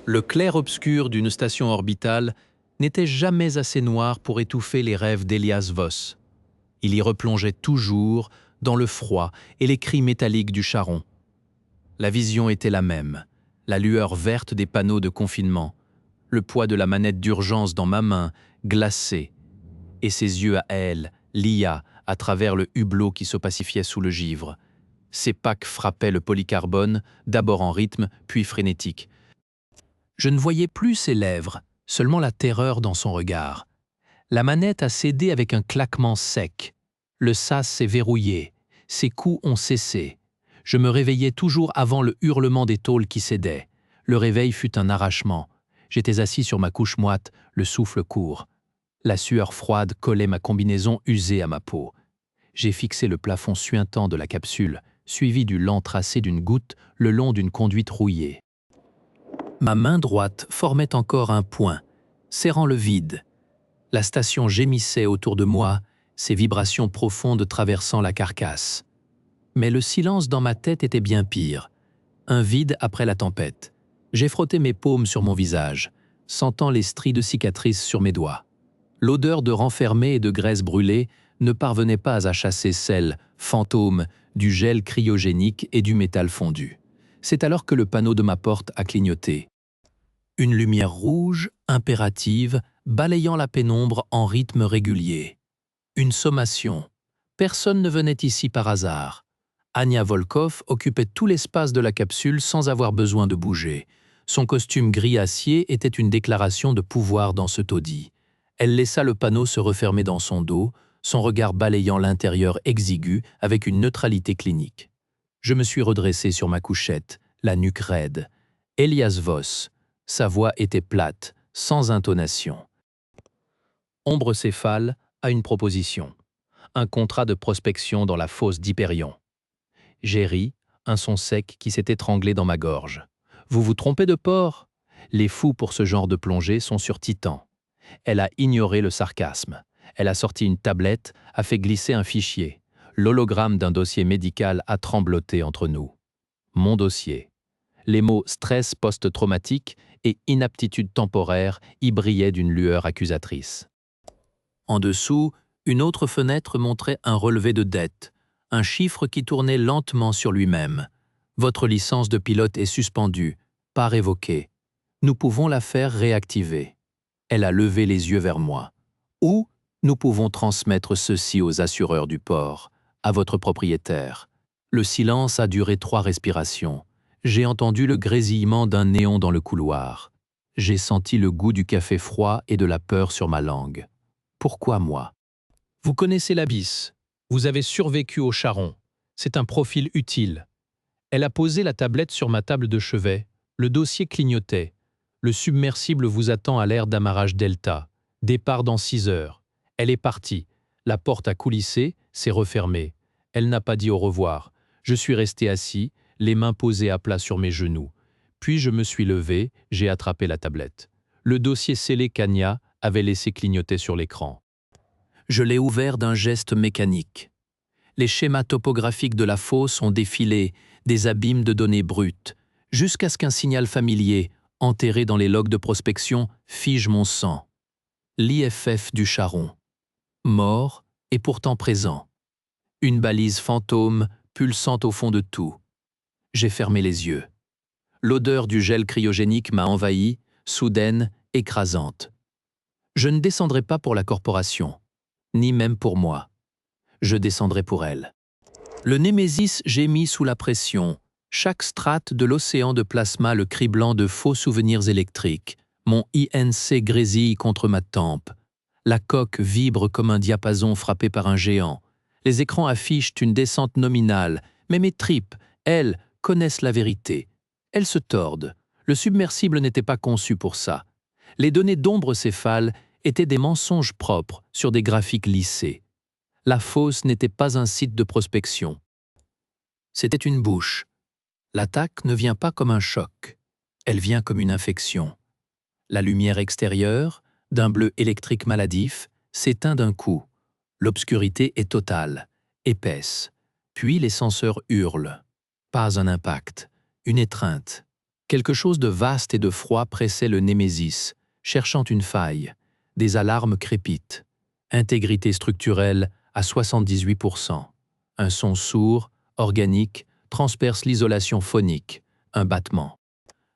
Le clair-obscur d'une station orbitale n'était jamais assez noir pour étouffer les rêves d'Elias Voss. Il y replongeait toujours dans le froid et les cris métalliques du charron. La vision était la même, la lueur verte des panneaux de confinement, le poids de la manette d'urgence dans ma main, glacée, et ses yeux à elle, Lia, à travers le hublot qui s'opacifiait sous le givre. Ses paques frappaient le polycarbone, d'abord en rythme, puis frénétique. Je ne voyais plus ses lèvres, seulement la terreur dans son regard. La manette a cédé avec un claquement sec. Le sas s'est verrouillé. Ses coups ont cessé. Je me réveillais toujours avant le hurlement des tôles qui cédaient. Le réveil fut un arrachement. J'étais assis sur ma couche moite, le souffle court. La sueur froide collait ma combinaison usée à ma peau. J'ai fixé le plafond suintant de la capsule, suivi du lent tracé d'une goutte le long d'une conduite rouillée. Ma main droite formait encore un point, serrant le vide. La station gémissait autour de moi, ses vibrations profondes traversant la carcasse. Mais le silence dans ma tête était bien pire. Un vide après la tempête. J'ai frotté mes paumes sur mon visage, sentant les stries de cicatrices sur mes doigts. L'odeur de renfermé et de graisse brûlée ne parvenait pas à chasser celle, fantôme, du gel cryogénique et du métal fondu. C'est alors que le panneau de ma porte a clignoté. Une lumière rouge, impérative, balayant la pénombre en rythme régulier. Une sommation. Personne ne venait ici par hasard. Anya Volkov occupait tout l'espace de la capsule sans avoir besoin de bouger. Son costume gris acier était une déclaration de pouvoir dans ce taudis. Elle laissa le panneau se refermer dans son dos, son regard balayant l'intérieur exigu avec une neutralité clinique. Je me suis redressé sur ma couchette, la nuque raide. Elias Voss. Sa voix était plate, sans intonation. Ombre céphale a une proposition. Un contrat de prospection dans la fosse d'Hyperion. J'ai ri, un son sec qui s'est étranglé dans ma gorge. Vous vous trompez de port? Les fous pour ce genre de plongée sont sur Titan. Elle a ignoré le sarcasme. Elle a sorti une tablette, a fait glisser un fichier. L'hologramme d'un dossier médical a trembloté entre nous. Mon dossier. Les mots stress post-traumatique et inaptitude temporaire y brillaient d'une lueur accusatrice. En dessous, une autre fenêtre montrait un relevé de dette, un chiffre qui tournait lentement sur lui-même. Votre licence de pilote est suspendue, pas révoquée. Nous pouvons la faire réactiver. Elle a levé les yeux vers moi. Ou nous pouvons transmettre ceci aux assureurs du port, à votre propriétaire. Le silence a duré 3 respirations. J'ai entendu le grésillement d'un néon dans le couloir. J'ai senti le goût du café froid et de la peur sur ma langue. Pourquoi moi? Vous connaissez l'abysse. Vous avez survécu au charron. C'est un profil utile. Elle a posé la tablette sur ma table de chevet. Le dossier clignotait. Le submersible vous attend à l'aire d'amarrage Delta. Départ dans 6 heures. Elle est partie. La porte a coulissé, s'est refermée. Elle n'a pas dit au revoir. Je suis resté assis, les mains posées à plat sur mes genoux. Puis je me suis levé, j'ai attrapé la tablette. Le dossier scellé qu'Anya avait laissé clignoter sur l'écran. Je l'ai ouvert d'un geste mécanique. Les schémas topographiques de la fosse ont défilé, des abîmes de données brutes, jusqu'à ce qu'un signal familier, enterré dans les logs de prospection, fige mon sang. L'IFF du charron. Mort et pourtant présent. Une balise fantôme pulsante au fond de tout. J'ai fermé les yeux. L'odeur du gel cryogénique m'a envahi, soudaine, écrasante. Je ne descendrai pas pour la corporation, ni même pour moi. Je descendrai pour elle. Le Némésis gémit sous la pression, chaque strate de l'océan de plasma le criblant de faux souvenirs électriques. Mon INC grésille contre ma tempe. La coque vibre comme un diapason frappé par un géant. Les écrans affichent une descente nominale, mais mes tripes, elles, connaissent la vérité. Elles se tordent. Le submersible n'était pas conçu pour ça. Les données d'ombre céphale étaient des mensonges propres sur des graphiques lissés. La fosse n'était pas un site de prospection. C'était une bouche. L'attaque ne vient pas comme un choc. Elle vient comme une infection. La lumière extérieure, d'un bleu électrique maladif, s'éteint d'un coup. L'obscurité est totale, épaisse. Puis les senseurs hurlent. Pas un impact, une étreinte. Quelque chose de vaste et de froid pressait le Némésis, cherchant une faille. Des alarmes crépitent. Intégrité structurelle à 78%. Un son sourd, organique, transperce l'isolation phonique. Un battement.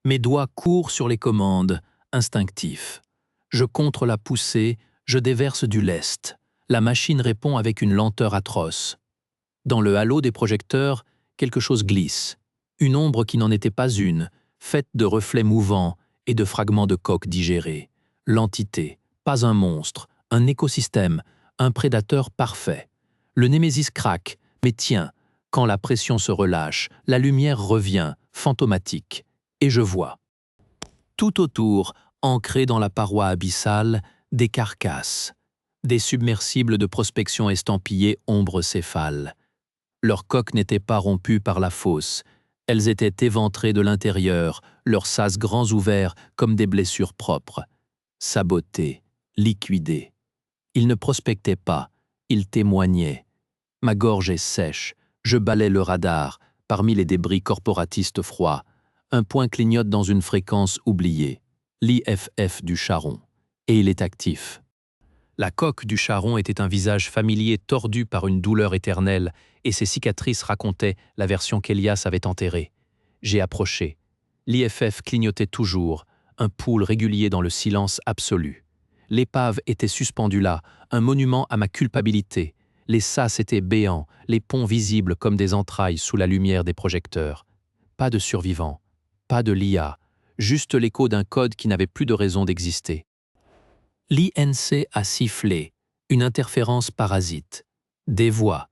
Mes doigts courent sur les commandes, instinctifs. Je contre la poussée, je déverse du lest. La machine répond avec une lenteur atroce. Dans le halo des projecteurs, quelque chose glisse. Une ombre qui n'en était pas une, faite de reflets mouvants et de fragments de coque digérés. L'entité, pas un monstre, un écosystème, un prédateur parfait. Le Némésis craque, mais tient. Quand la pression se relâche, la lumière revient, fantomatique. Et je vois. Tout autour, ancrés dans la paroi abyssale, des carcasses. Des submersibles de prospection estampillés ombre céphale. Leurs coques n'étaient pas rompues par la fosse. Elles étaient éventrées de l'intérieur, leurs sas grands ouverts comme des blessures propres. Sabotés, liquidés. Ils ne prospectaient pas, ils témoignaient. Ma gorge est sèche, je balais le radar, parmi les débris corporatistes froids. Un point clignote dans une fréquence oubliée, l'IFF du charron, et il est actif. La coque du charron était un visage familier tordu par une douleur éternelle, et ses cicatrices racontaient la version qu'Elias avait enterrée. J'ai approché. L'IFF clignotait toujours, un pool régulier dans le silence absolu. L'épave était suspendue là, un monument à ma culpabilité. Les sas étaient béants, les ponts visibles comme des entrailles sous la lumière des projecteurs. Pas de survivants. Pas de l'IA, juste l'écho d'un code qui n'avait plus de raison d'exister. L'INC a sifflé, une interférence parasite. Des voix,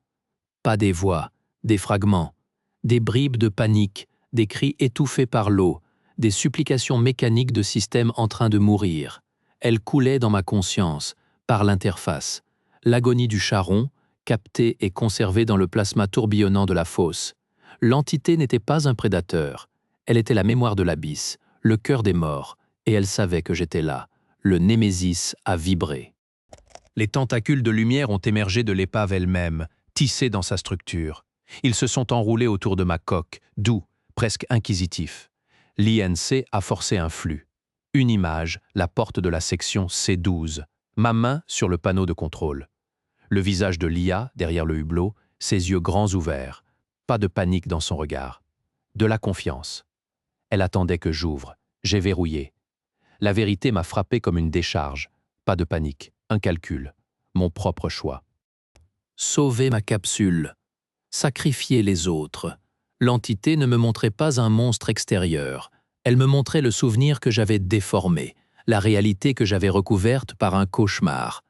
pas des voix, des fragments, des bribes de panique, des cris étouffés par l'eau, des supplications mécaniques de systèmes en train de mourir. Elles coulaient dans ma conscience, par l'interface. L'agonie du charron, captée et conservée dans le plasma tourbillonnant de la fosse. L'entité n'était pas un prédateur. Elle était la mémoire de l'abysse, le cœur des morts, et elle savait que j'étais là. Le Némésis a vibré. Les tentacules de lumière ont émergé de l'épave elle-même, tissés dans sa structure. Ils se sont enroulés autour de ma coque, doux, presque inquisitifs. L'INC a forcé un flux. Une image, la porte de la section C12. Ma main sur le panneau de contrôle. Le visage de l'IA derrière le hublot, ses yeux grands ouverts. Pas de panique dans son regard. De la confiance. Elle attendait que j'ouvre. J'ai verrouillé. La vérité m'a frappé comme une décharge. Pas de panique, un calcul. Mon propre choix. Sauver ma capsule. Sacrifier les autres. L'entité ne me montrait pas un monstre extérieur. Elle me montrait le souvenir que j'avais déformé, la réalité que j'avais recouverte par un cauchemar.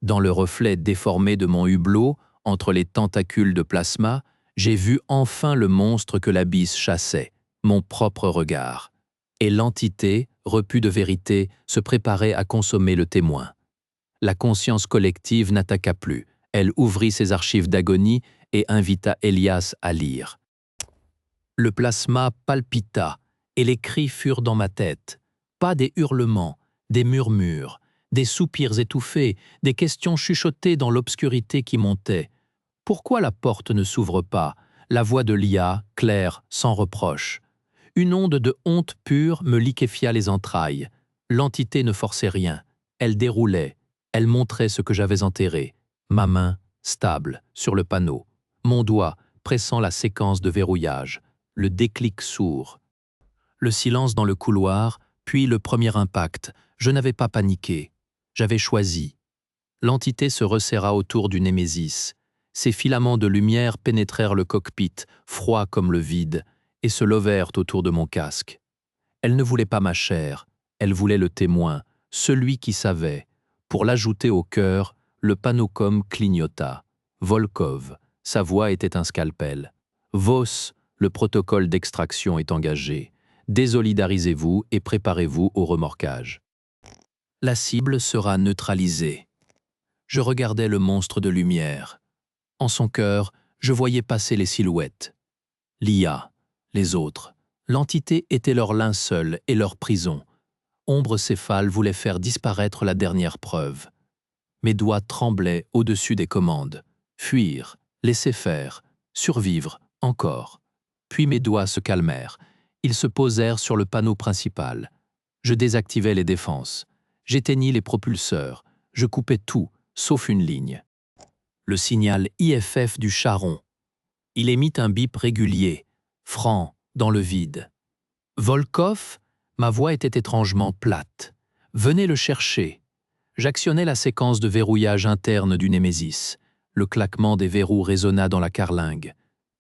Dans le reflet déformé de mon hublot, entre les tentacules de plasma, j'ai vu enfin le monstre que l'abysse chassait, mon propre regard. Et l'entité, repue de vérité, se préparait à consommer le témoin. La conscience collective n'attaqua plus. Elle ouvrit ses archives d'agonie et invita Elias à lire. Le plasma palpita, et les cris furent dans ma tête. Pas des hurlements, des murmures, des soupirs étouffés, des questions chuchotées dans l'obscurité qui montait. Pourquoi la porte ne s'ouvre pas? La voix de l'IA, claire, sans reproche. Une onde de honte pure me liquéfia les entrailles. L'entité ne forçait rien. Elle déroulait. Elle montrait ce que j'avais enterré. Ma main, stable, sur le panneau. Mon doigt, pressant la séquence de verrouillage. Le déclic sourd. Le silence dans le couloir, puis le premier impact. Je n'avais pas paniqué. J'avais choisi. L'entité se resserra autour du Némésis. Ses filaments de lumière pénétrèrent le cockpit, froid comme le vide, et se levèrent autour de mon casque. Elle ne voulait pas ma chair, elle voulait le témoin, celui qui savait. Pour l'ajouter au cœur, le panocom clignota. Volkov, sa voix était un scalpel. Vos, le protocole d'extraction est engagé. Désolidarisez-vous et préparez-vous au remorquage. La cible sera neutralisée. Je regardais le monstre de lumière. En son cœur, je voyais passer les silhouettes. L'IA, les autres. L'entité était leur linceul et leur prison. Ombre céphale voulait faire disparaître la dernière preuve. Mes doigts tremblaient au-dessus des commandes. Fuir, laisser faire, survivre, encore. Puis mes doigts se calmèrent. Ils se posèrent sur le panneau principal. Je désactivai les défenses. J'éteignis les propulseurs. Je coupais tout, sauf une ligne. Le signal IFF du charron. Il émit un bip régulier, franc, dans le vide. Volkov, ma voix était étrangement plate. Venez le chercher. J'actionnai la séquence de verrouillage interne du Némésis. Le claquement des verrous résonna dans la carlingue.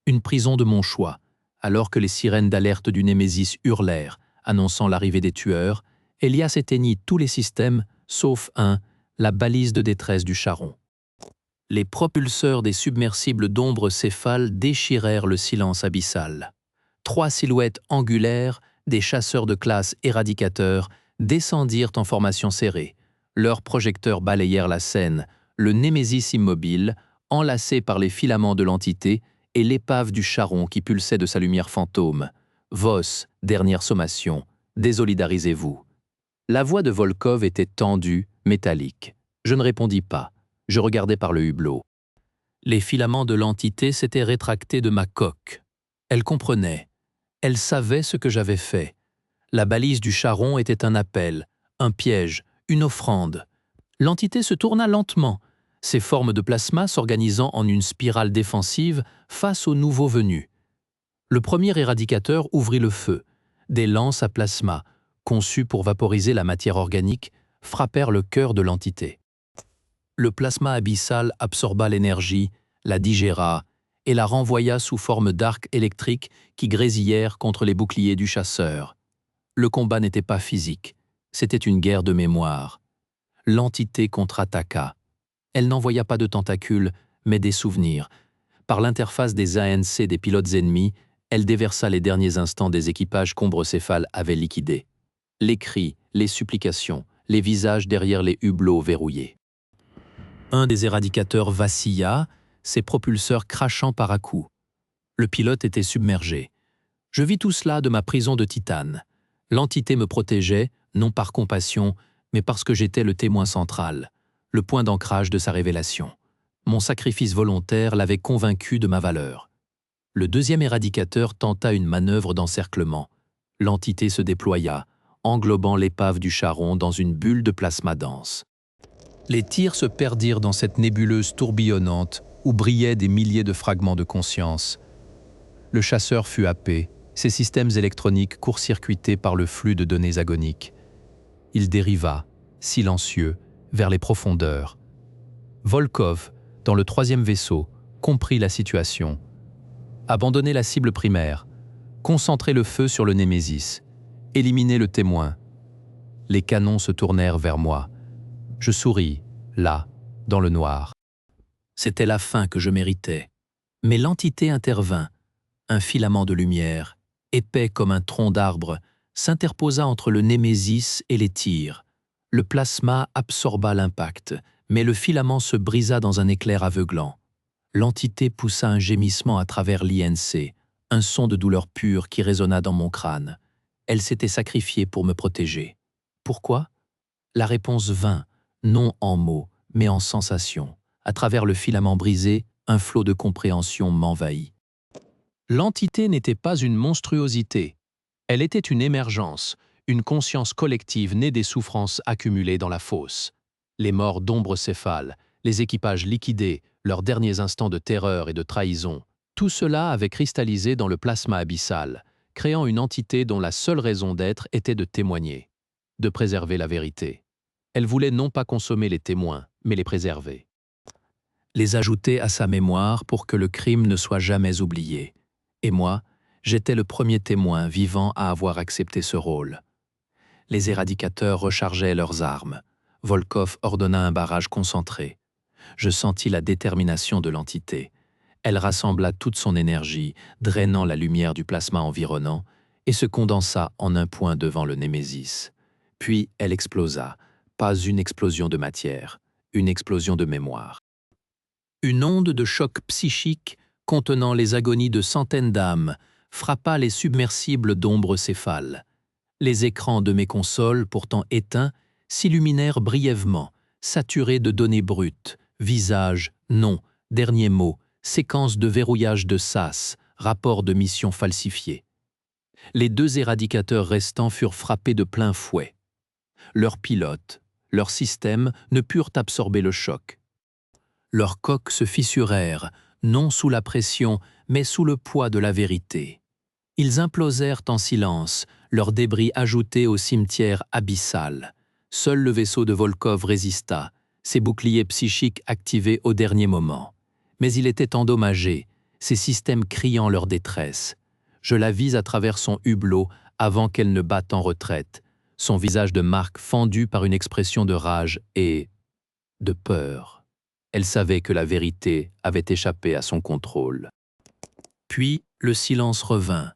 Une prison de mon choix, alors que les sirènes d'alerte du Némésis hurlèrent, annonçant l'arrivée des tueurs. Elias éteignit tous les systèmes, sauf un, la balise de détresse du charron. Les propulseurs des submersibles d'ombre céphales déchirèrent le silence abyssal. 3 silhouettes angulaires, des chasseurs de classe éradicateurs, descendirent en formation serrée. Leurs projecteurs balayèrent la scène, le Némésis immobile, enlacé par les filaments de l'entité, et l'épave du charron qui pulsait de sa lumière fantôme. Vos, dernière sommation, désolidarisez-vous. La voix de Volkov était tendue, métallique. Je ne répondis pas. Je regardais par le hublot. Les filaments de l'entité s'étaient rétractés de ma coque. Elle comprenait. Elle savait ce que j'avais fait. La balise du charron était un appel, un piège, une offrande. L'entité se tourna lentement, ses formes de plasma s'organisant en une spirale défensive face aux nouveaux venus. Le premier éradicateur ouvrit le feu. Des lances à plasma, conçues pour vaporiser la matière organique, frappèrent le cœur de l'entité. Le plasma abyssal absorba l'énergie, la digéra et la renvoya sous forme d'arcs électriques qui grésillèrent contre les boucliers du chasseur. Le combat n'était pas physique, c'était une guerre de mémoire. L'entité contre-attaqua. Elle n'envoya pas de tentacules, mais des souvenirs. Par l'interface des ANC des pilotes ennemis, elle déversa les derniers instants des équipages qu'Ombre-Céphale avait liquidés. Les cris, les supplications, les visages derrière les hublots verrouillés. Un des éradicateurs vacilla, ses propulseurs crachant par à-coups. Le pilote était submergé. Je vis tout cela de ma prison de titane. L'entité me protégeait, non par compassion, mais parce que j'étais le témoin central, le point d'ancrage de sa révélation. Mon sacrifice volontaire l'avait convaincu de ma valeur. Le deuxième éradicateur tenta une manœuvre d'encerclement. L'entité se déploya, englobant l'épave du charron dans une bulle de plasma dense. Les tirs se perdirent dans cette nébuleuse tourbillonnante où brillaient des milliers de fragments de conscience. Le chasseur fut happé, ses systèmes électroniques court-circuités par le flux de données agoniques. Il dériva, silencieux, vers les profondeurs. Volkov, dans le 3e vaisseau, comprit la situation. Abandonner la cible primaire, concentrer le feu sur le Némésis, éliminer le témoin. Les canons se tournèrent vers moi. Je souris, là, dans le noir. C'était la fin que je méritais. Mais l'entité intervint. Un filament de lumière, épais comme un tronc d'arbre, s'interposa entre le Némésis et les tirs. Le plasma absorba l'impact, mais le filament se brisa dans un éclair aveuglant. L'entité poussa un gémissement à travers l'INC, un son de douleur pure qui résonna dans mon crâne. Elle s'était sacrifiée pour me protéger. Pourquoi? La réponse vint, non en mots, mais en sensations. À travers le filament brisé, un flot de compréhension m'envahit. L'entité n'était pas une monstruosité. Elle était une émergence, une conscience collective née des souffrances accumulées dans la fosse. Les morts d'Ombre-Céphale, les équipages liquidés, leurs derniers instants de terreur et de trahison, tout cela avait cristallisé dans le plasma abyssal, créant une entité dont la seule raison d'être était de témoigner, de préserver la vérité. Elle voulait non pas consommer les témoins, mais les préserver. Les ajouter à sa mémoire pour que le crime ne soit jamais oublié. Et moi, j'étais le premier témoin vivant à avoir accepté ce rôle. Les éradicateurs rechargeaient leurs armes. Volkov ordonna un barrage concentré. Je sentis la détermination de l'entité. Elle rassembla toute son énergie, drainant la lumière du plasma environnant, et se condensa en un point devant le Némésis. Puis elle explosa. Pas une explosion de matière, une explosion de mémoire. Une onde de choc psychique contenant les agonies de centaines d'âmes frappa les submersibles d'Ombre-Céphale. Les écrans de mes consoles, pourtant éteints, s'illuminèrent brièvement, saturés de données brutes, visages, noms, derniers mots, séquences de verrouillage de SAS, rapports de mission falsifiés. Les 2 éradicateurs restants furent frappés de plein fouet. Leurs pilotes, leurs systèmes ne purent absorber le choc. Leurs coques se fissurèrent, non sous la pression, mais sous le poids de la vérité. Ils implosèrent en silence, leurs débris ajoutés au cimetière abyssal. Seul le vaisseau de Volkov résista, ses boucliers psychiques activés au dernier moment. Mais il était endommagé, ses systèmes criant leur détresse. Je la vis à travers son hublot avant qu'elle ne batte en retraite, son visage de marque fendu par une expression de rage et de peur. Elle savait que la vérité avait échappé à son contrôle. Puis, le silence revint.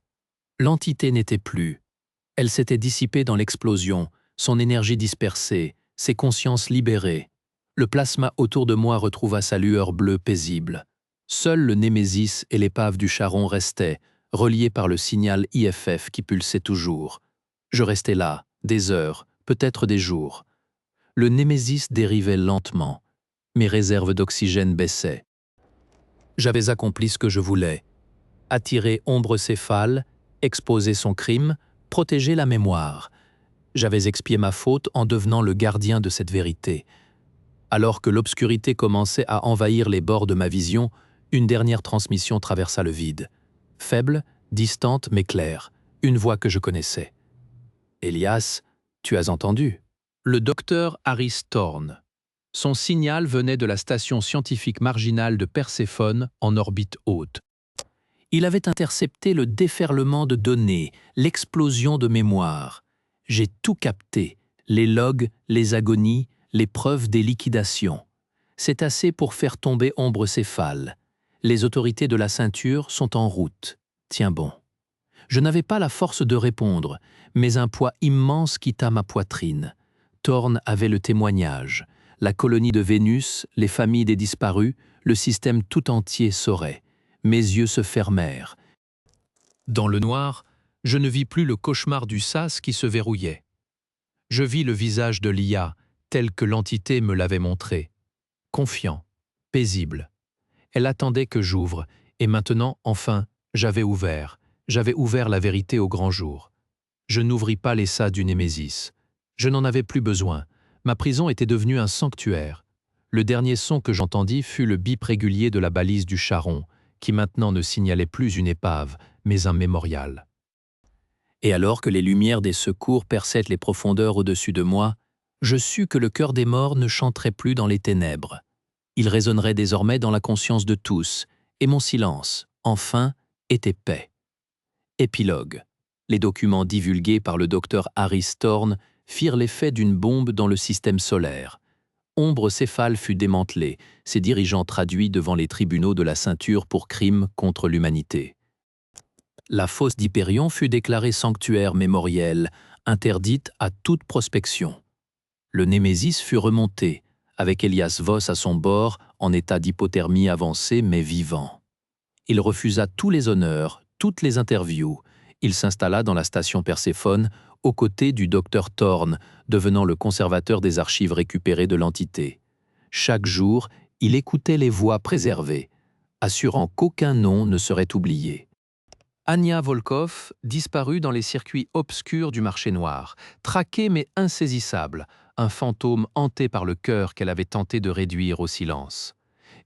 L'entité n'était plus. Elle s'était dissipée dans l'explosion, son énergie dispersée, ses consciences libérées. Le plasma autour de moi retrouva sa lueur bleue paisible. Seul le Némésis et l'épave du Charon restaient, reliés par le signal IFF qui pulsait toujours. Je restais là, des heures, peut-être des jours. Le Némésis dérivait lentement. Mes réserves d'oxygène baissaient. J'avais accompli ce que je voulais. Attirer Ombre Céphale, exposer son crime, protéger la mémoire. J'avais expié ma faute en devenant le gardien de cette vérité. Alors que l'obscurité commençait à envahir les bords de ma vision, une dernière transmission traversa le vide. Faible, distante mais claire, une voix que je connaissais. « Elias, tu as entendu ?» Le docteur Harris Thorne. Son signal venait de la station scientifique marginale de Perséphone en orbite haute. Il avait intercepté le déferlement de données, l'explosion de mémoire. J'ai tout capté, les logs, les agonies, les preuves des liquidations. C'est assez pour faire tomber Ombre Céphale. Les autorités de la ceinture sont en route. Tiens bon. Je n'avais pas la force de répondre, mais un poids immense quitta ma poitrine. Thorne avait le témoignage. La colonie de Vénus, les familles des disparus, le système tout entier saurait. Mes yeux se fermèrent. Dans le noir, je ne vis plus le cauchemar du sas qui se verrouillait. Je vis le visage de l'IA, tel que l'entité me l'avait montré. Confiant, paisible. Elle attendait que j'ouvre, et maintenant, enfin, j'avais ouvert la vérité au grand jour. Je n'ouvris pas les sas du Némésis. Je n'en avais plus besoin. Ma prison était devenue un sanctuaire. Le dernier son que j'entendis fut le bip régulier de la balise du Charon, qui maintenant ne signalait plus une épave, mais un mémorial. Et alors que les lumières des secours perçaient les profondeurs au-dessus de moi, je sus que le cœur des morts ne chanterait plus dans les ténèbres. Il résonnerait désormais dans la conscience de tous, et mon silence, enfin, était paix. Épilogue. Les documents divulgués par le docteur Harris Thorne firent l'effet d'une bombe dans le système solaire. Ombre Céphale fut démantelée, ses dirigeants traduits devant les tribunaux de la ceinture pour crimes contre l'humanité. La fosse d'Hyperion fut déclarée sanctuaire mémoriel, interdite à toute prospection. Le Némésis fut remonté, avec Elias Voss à son bord, en état d'hypothermie avancée mais vivant. Il refusa tous les honneurs, toutes les interviews. Il s'installa dans la station Perséphone, aux côtés du docteur Thorne, devenant le conservateur des archives récupérées de l'entité. Chaque jour, il écoutait les voix préservées, assurant qu'aucun nom ne serait oublié. Ania Volkov disparut dans les circuits obscurs du marché noir, traquée mais insaisissable, un fantôme hanté par le cœur qu'elle avait tenté de réduire au silence.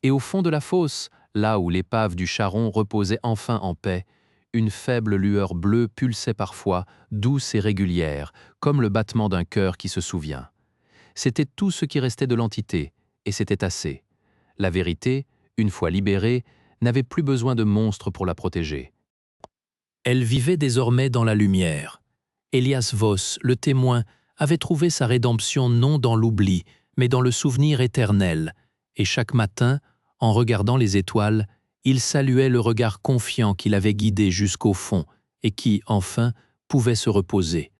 Et au fond de la fosse, là où l'épave du Charon reposait enfin en paix, une faible lueur bleue pulsait parfois, douce et régulière, comme le battement d'un cœur qui se souvient. C'était tout ce qui restait de l'entité, et c'était assez. La vérité, une fois libérée, n'avait plus besoin de monstres pour la protéger. Elle vivait désormais dans la lumière. Elias Voss, le témoin, avait trouvé sa rédemption non dans l'oubli, mais dans le souvenir éternel, et chaque matin, en regardant les étoiles, il saluait le regard confiant qui l'avait guidé jusqu'au fond et qui, enfin, pouvait se reposer.